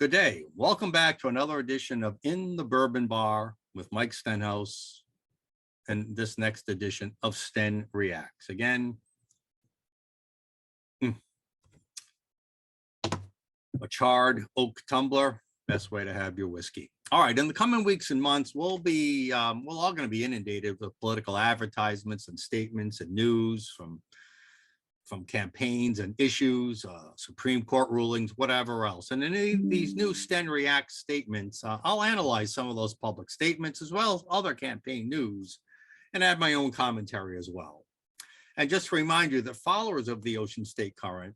Good day. Welcome back to another edition of In the Bourbon Bar with Mike Stenhouse and this next edition of Sten Reacts. Again, a charred oak tumbler, best way to have your whiskey. All right, in the coming weeks and months, we're all going to be inundated with political advertisements and statements and news from campaigns and issues, Supreme Court rulings, whatever else. And in these new Sten Reacts statements, I'll analyze some of those public statements as well as other campaign news and add my own commentary as well. And just to remind you that followers of the Ocean State Current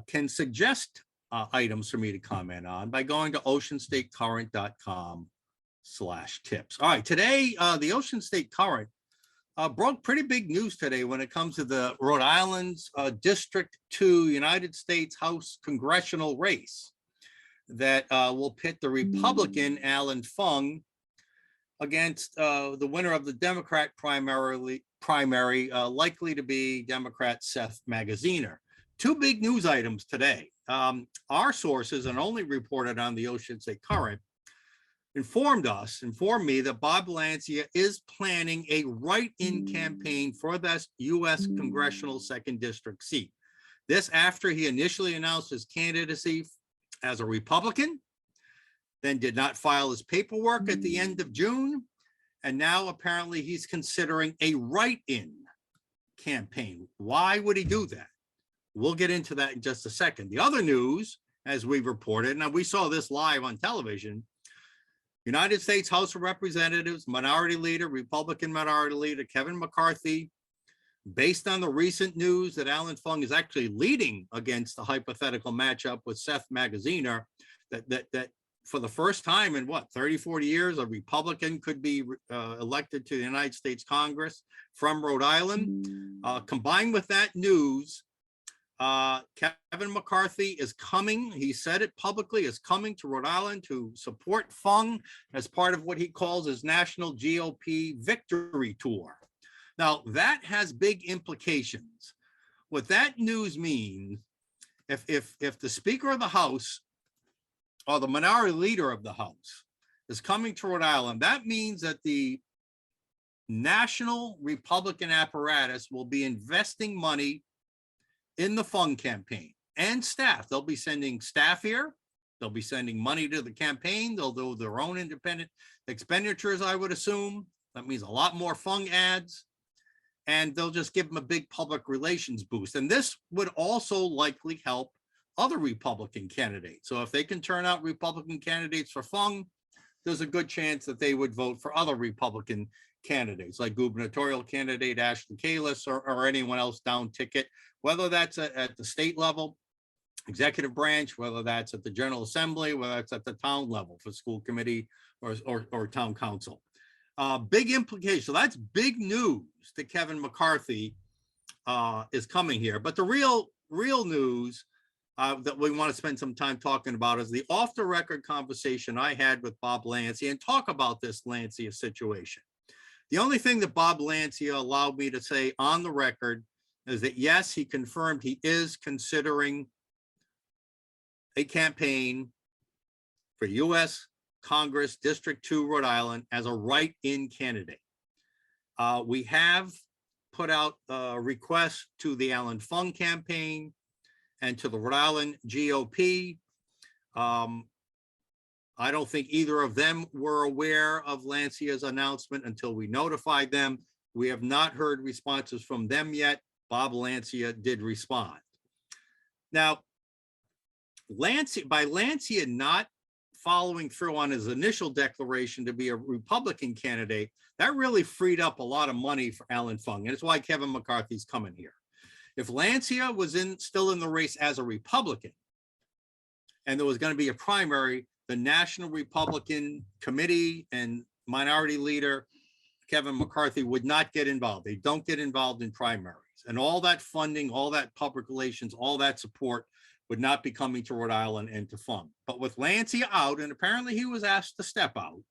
can suggest items for me to comment on by going to oceanstatecurrent.com/tips. All right, today, the Ocean State Current broke pretty big news today when it comes to the Rhode Island's District 2 United States House Congressional race that will pit the Republican Allan Fung against the winner of the Democrat primary, likely to be Democrat Seth Magaziner. Two big news items today. Our sources, and only reported on the Ocean State Current, informed me that Bob Lancia is planning a write-in campaign for that US Congressional 2nd District seat. This after he initially announced his candidacy as a Republican, then did not file his paperwork at the end of June, and now apparently he's considering a write-in campaign. Why would he do that? We'll get into that in just a second. The other news, as we've reported, now we saw this live on television, United States House of Representatives, Minority Leader, Republican Minority Leader Kevin McCarthy, based on the recent news that Allan Fung is actually leading against the hypothetical matchup with Seth Magaziner, that for the first time in 30, 40 years, a Republican could be elected to the United States Congress from Rhode Island. Combined with that news, Kevin McCarthy is coming, he said it publicly, is coming to Rhode Island to support Fung as part of what he calls his national GOP victory tour. Now, that has big implications. What that news means, if the Speaker of the House or the Minority Leader of the House is coming to Rhode Island, that means that the national Republican apparatus will be investing money in the Fung campaign and staff. They'll be sending staff here. They'll be sending money to the campaign. They'll do their own independent expenditures, I would assume. That means a lot more Fung ads, and they'll just give them a big public relations boost. And this would also likely help other Republican candidates. So if they can turn out Republican candidates for Fung, there's a good chance that they would vote for other Republican candidates like gubernatorial candidate Ashley Kalis or anyone else down ticket, whether that's at the state level, executive branch, whether that's at the General Assembly, whether that's at the town level for school committee or town council. Big implication. So that's big news that Kevin McCarthy is coming here. But the real news that we want to spend some time talking about is the off-the-record conversation I had with Bob Lancia and talk about this Lancia situation. The only thing that Bob Lancia allowed me to say on the record is that, yes, he confirmed he is considering a campaign for US Congress District 2 Rhode Island as a write-in candidate. We have put out a request to the Allan Fung campaign and to the Rhode Island GOP. I don't think either of them were aware of Lancia's announcement until we notified them. We have not heard responses from them yet. Bob Lancia did respond. Now, by Lancia not following through on his initial declaration to be a Republican candidate, that really freed up a lot of money for Allan Fung, and it's why Kevin McCarthy's coming here. If Lancia was still in the race as a Republican, and there was going to be a primary, the National Republican Committee and Minority Leader Kevin McCarthy would not get involved. They don't get involved in primaries. And all that funding, all that public relations, all that support would not be coming to Rhode Island and to Fung. But with Lancia out, and apparently he was asked to step out,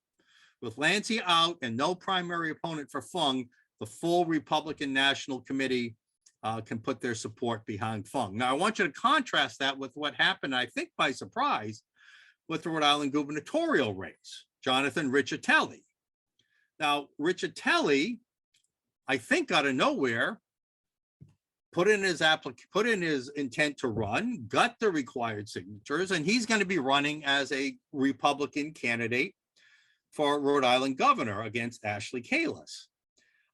with Lancia out and no primary opponent for Fung, the full Republican National Committee can put their support behind Fung. Now, I want you to contrast that with what happened, I think by surprise, with the Rhode Island gubernatorial race, Jonathan Riccitelli. Now, Riccitelli, I think out of nowhere, put in his intent to run, got the required signatures, and he's going to be running as a Republican candidate for Rhode Island governor against Ashley Kalus.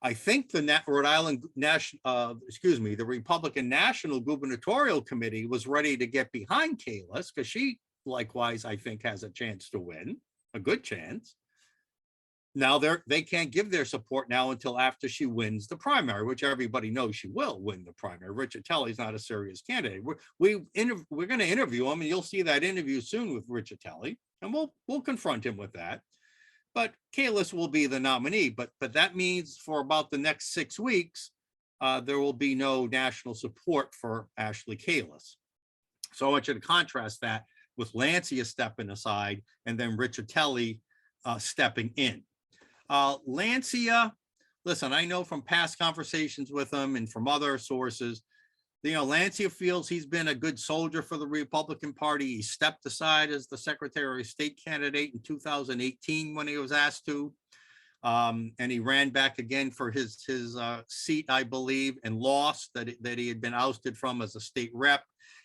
I think the Rhode Island the Republican National Gubernatorial Committee was ready to get behind Kalus because she likewise, I think, has a chance to win, a good chance. Now they can't give their support now until after she wins the primary, which everybody knows she will win the primary. Riccitelli is not a serious candidate. We're going to interview him, and you'll see that interview soon with Riccitelli, and we'll confront him with that. But Kalus will be the nominee. But that means for about the next 6 weeks, there will be no national support for Ashley Kalus. So I want you to contrast that with Lancia stepping aside and then Riccitelli stepping in. Lancia, listen, I know from past conversations with him and from other sources, Lancia feels he's been a good soldier for the Republican Party. He stepped aside as the Secretary of State candidate in 2018 when he was asked to, and he ran back again for his seat, I believe, and lost that he had been ousted from as a state rep.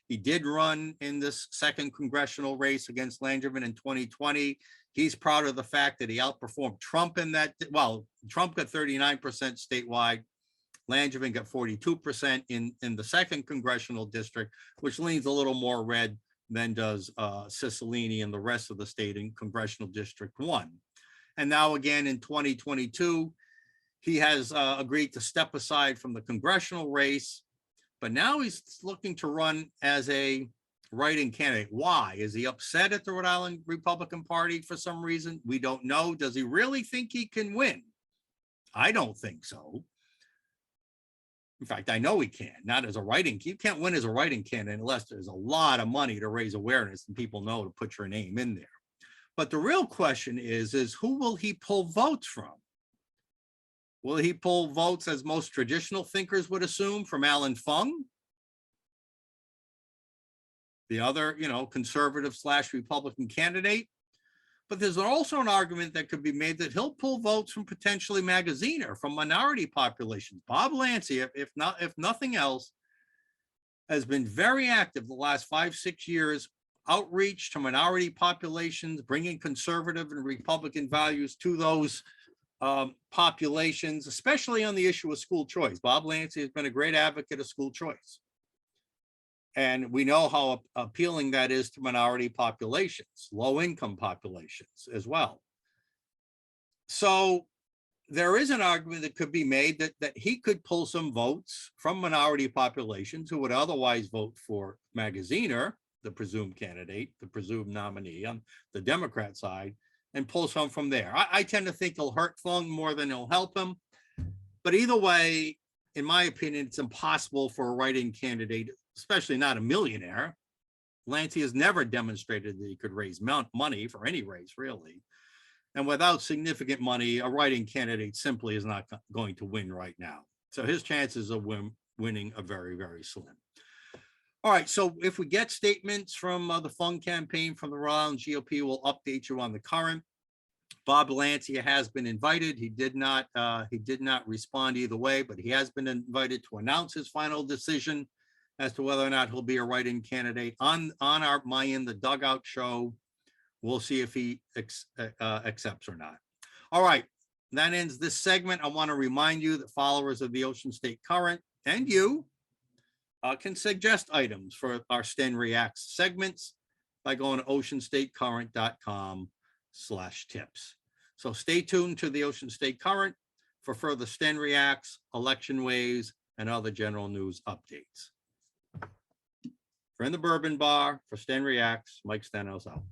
He did run in this second congressional race against Langevin in 2020. He's proud of the fact that he outperformed Trump in that. Well, Trump got 39% statewide. Langevin got 42% in the second congressional district, which leans a little more red than does Cicilline and the rest of the state in Congressional District 1. And now again in 2022, he has agreed to step aside from the congressional race, but now he's looking to run as a write-in candidate. Why? Is he upset at the Rhode Island Republican Party for some reason? We don't know. Does he really think he can win? I don't think so. In fact, I know he can, not as a write-in. You can't win as a write-in candidate unless there's a lot of money to raise awareness and people know to put your name in there. But the real question is who will he pull votes from? Will he pull votes, as most traditional thinkers would assume, from Allan Fung, the other, conservative / Republican candidate? But there's also an argument that could be made that he'll pull votes from potentially Magaziner, from minority populations. Bob Lancia, if nothing else, has been very active the last 5-6 years, outreach to minority populations, bringing conservative and Republican values to those populations, especially on the issue of school choice. Bob Lancia has been a great advocate of school choice. And we know how appealing that is to minority populations, low-income populations as well. So there is an argument that could be made that he could pull some votes from minority populations who would otherwise vote for Magaziner, the presumed candidate, the presumed nominee on the Democrat side, and pull some from there. I tend to think he'll hurt Fung more than he'll help him. But either way, in my opinion, it's impossible for a write-in candidate, especially not a millionaire. Lancia has never demonstrated that he could raise money for any race, really. And without significant money, a write-in candidate simply is not going to win right now. So his chances of winning are very, very slim. All right, so if we get statements from the Fung campaign from the Rhode Island GOP, we'll update you on the current. Bob Lancia has been invited. He did not respond either way, but he has been invited to announce his final decision as to whether or not he'll be a write-in candidate on our My In the Dugout show. We'll see if he accepts or not. All right, that ends this segment. I want to remind you that followers of the Ocean State Current and you can suggest items for our Sten Reacts segments by going to oceanstatecurrent.com/tips. So stay tuned to the Ocean State Current for further Sten Reacts, election waves, and other general news updates. For In the Bourbon Bar, for Sten Reacts, Mike Stenhouse out.